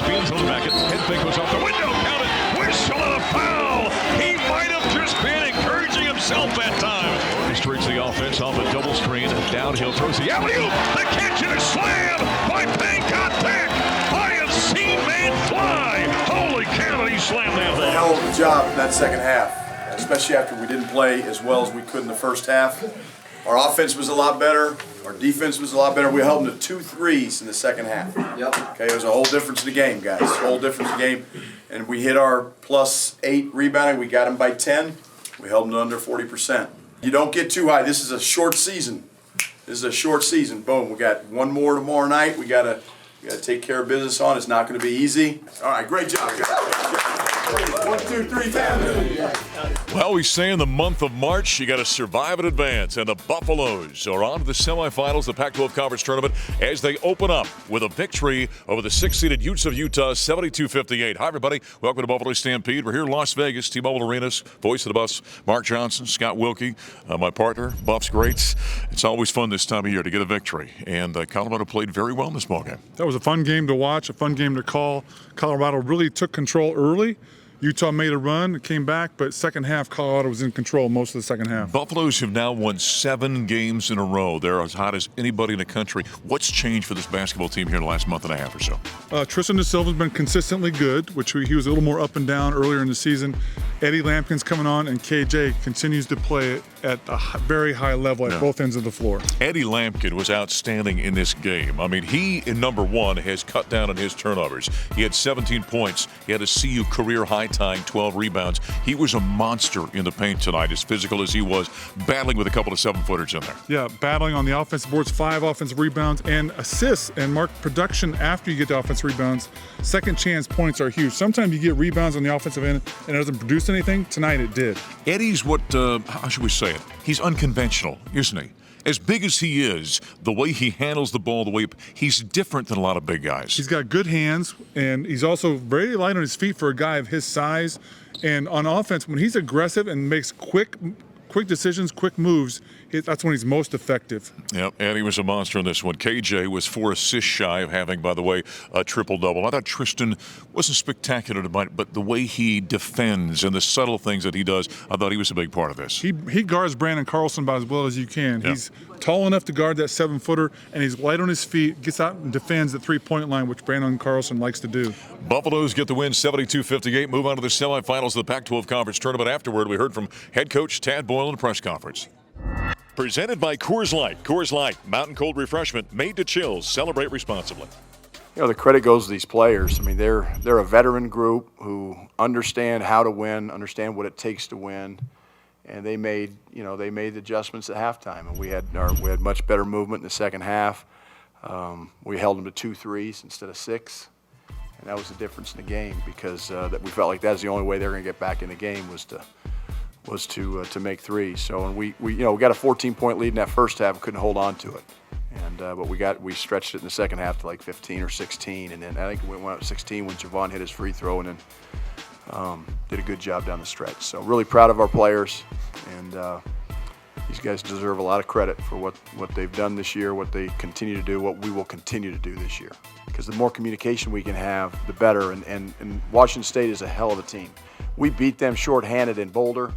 spins on the back. Head fake goes off the window. Count it. Whistle and a foul. He might have just been encouraging himself that time. Orchestrates the offense off a double screen. Downhill throws the alley-oop. The catch and a slam by Pac12. I have seen man fly. Holy cow, he slammed that ball. A hell of a job in that second half, especially after we didn't play as well as we could in the first half. Our offense was a lot better. Our defense was a lot better. We held them to 2 threes in the second half. Yep. Okay, it was a whole difference in the game, guys. A whole difference in the game. And we hit our +8 rebounding. We got them by 10. We held them to under 40%. You don't get too high. This is a short season. This is a short season. Boom. We got one more tomorrow night. We gotta take care of business on. It's not going to be easy. All right, great job, guys. 1, 2, 3, family. Well, we say in the month of March, you got to survive and advance, and the Buffaloes are on to the semifinals of the Pac-12 Conference Tournament as they open up with a victory over the 6-seeded Utes of Utah, 72-58. Hi, everybody. Welcome to Buffalo Stampede. We're here in Las Vegas, T-Mobile Arenas. Voice of the Buffs, Mark Johnson, Scott Wilkie, my partner, Buffs Greats. It's always fun this time of year to get a victory, and Colorado played very well in this ballgame. That was a fun game to watch, a fun game to call. Colorado really took control early. Utah made a run, came back, but second half, Colorado was in control most of the second half. Buffaloes have now won 7 games in a row. They're as hot as anybody in the country. What's changed for this basketball team here in the last month and a half or so? Tristan Da Silva's been consistently good, which he was a little more up and down earlier in the season. Eddie Lampkin's coming on, and KJ continues to play at a very high level at both ends of the floor. Eddie Lampkin was outstanding in this game. I mean, he, in number one, has cut down on his turnovers. He had 17 points. He had a CU career high tying 12 rebounds. He was a monster in the paint tonight, as physical as he was, battling with a couple of 7-footers in there. Yeah, battling on the offensive boards, 5 offensive rebounds and assists, and Mark, production after you get the offensive rebounds. Second chance points are huge. Sometimes you get rebounds on the offensive end and it doesn't produce anything. Tonight it did. Eddie's what, how should we say it? He's unconventional, isn't he? As big as he is, the way he handles the ball, the way he's different than a lot of big guys. He's got good hands, and he's also very light on his feet for a guy of his size. And on offense, when he's aggressive and makes quick decisions, quick moves, that's when he's most effective. Yep, and he was a monster in this one. KJ was 4 assists shy of having, by the way, a triple-double. I thought Tristan wasn't spectacular tonight, but the way he defends and the subtle things that he does, I thought he was a big part of this. He guards Brandon Carlson about as well as you can. Yep. He's tall enough to guard that 7-footer, and he's light on his feet, gets out and defends the three-point line, which Brandon Carlson likes to do. Buffaloes get the win, 72-58, move on to the semifinals of the Pac-12 Conference Tournament. Afterward, we heard from head coach Tad Boyle in the press conference. Presented by Coors Light. Coors Light, mountain cold refreshment made to chill. Celebrate responsibly. You know, the credit goes to these players. I mean, they're a veteran group who understand how to win, understand what it takes to win, and they made the adjustments at halftime, and we had much better movement in the second half. We held them to 2 threes instead of 6, and that was the difference in the game because that we felt like that was the only way they were going to get back in the game was to make 3. So and we got a 14-point lead in that first half, couldn't hold on to it, and but we stretched it in the second half to like 15 or 16, and then I think we went up 16 when Javon hit his free throw, and then did a good job down the stretch. So really proud of our players, and these guys deserve a lot of credit for what they've done this year, what they continue to do, what we will continue to do this year. Because the more communication we can have, the better. And Washington State is a hell of a team. We beat them shorthanded in Boulder.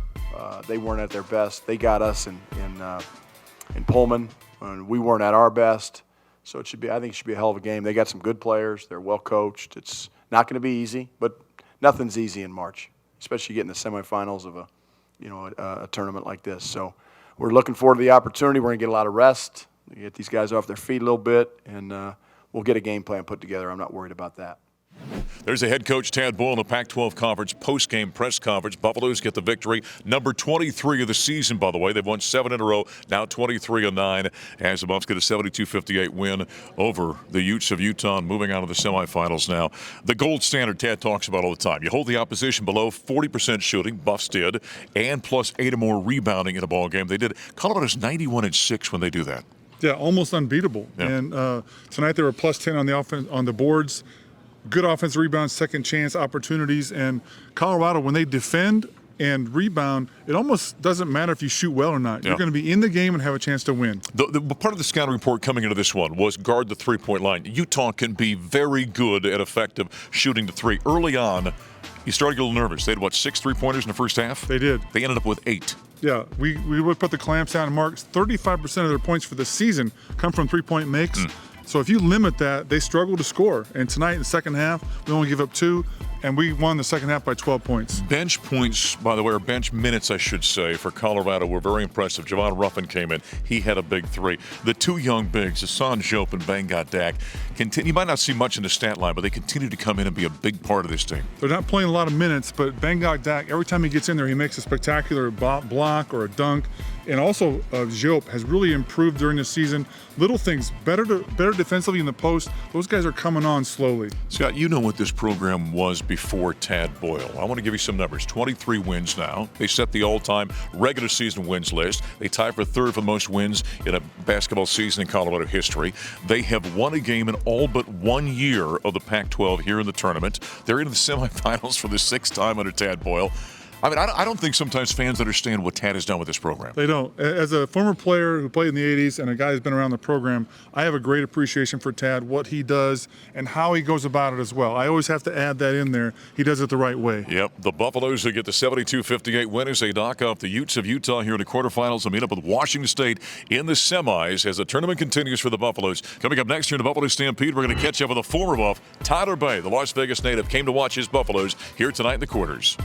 They weren't at their best. They got us in Pullman, and we weren't at our best. So I think it should be a hell of a game. They got some good players. They're well coached. It's not going to be easy, but nothing's easy in March, especially getting the semifinals of a tournament like this. So we're looking forward to the opportunity. We're going to get a lot of rest, get these guys off their feet a little bit, and we'll get a game plan put together. I'm not worried about that. There's the head coach, Tad Boyle, in the Pac-12 Conference post-game press conference. Buffaloes get the victory. Number 23 of the season, by the way. They've won 7 in a row, now 23-9, as the Buffs get a 72-58 win over the Utes of Utah, moving on to the semifinals now. The gold standard Tad talks about all the time. You hold the opposition below 40% shooting, Buffs did, and plus 8 or more rebounding in a ball game. They did. Colorado's 91-6 when they do that. Yeah, almost unbeatable. Yeah. And tonight they were plus 10 on the offense on the boards. Good offensive rebounds, second chance opportunities, and Colorado, when they defend, and rebound, it almost doesn't matter if you shoot well or not. You're going to be in the game and have a chance to win. The part of the scouting report coming into this one was guard the three-point line. Utah can be very good and effective shooting the three. Early on, you started to get a little nervous. They had, what, 6 3-pointers in the first half? They did. They ended up with 8. Yeah, we would put the clamps down and mark 35% of their points for the season come from three-point makes. So if you limit that, they struggle to score. And tonight in the second half, we only give up 2, and we won the second half by 12 points. Bench points, by the way, or bench minutes, I should say, for Colorado were very impressive. Javon Ruffin came in. He had a big 3. The 2 young bigs, Hassan Diop and Banggot Dak, you might not see much in the stat line, but they continue to come in and be a big part of this team. They're not playing a lot of minutes, but Banggot Dak, every time he gets in there, he makes a spectacular block or a dunk. And also, Diop has really improved during the season. Little things, better defensively in the post. Those guys are coming on slowly. Scott, you know what this program was before Tad Boyle. I want to give you some numbers. 23 wins now. They set the all-time regular season wins list. They tie for 3rd for the most wins in a basketball season in Colorado history. They have won a game in all but 1 year of the Pac12 here in the tournament. They're in the semifinals for the 6th time under Tad Boyle. I mean, I don't think sometimes fans understand what Tad has done with this program. They don't. As a former player who played in the 80s and a guy who's been around the program, I have a great appreciation for Tad, what he does, and how he goes about it as well. I always have to add that in there. He does it the right way. Yep. The Buffaloes who get the 72-58 win as they knock off the Utes of Utah here in the quarterfinals and meet up with Washington State in the semis as the tournament continues for the Buffaloes. Coming up next here in the Buffalo Stampede, we're going to catch up with a former Buff, Tyler Bay, the Las Vegas native, came to watch his Buffaloes here tonight in the quarters.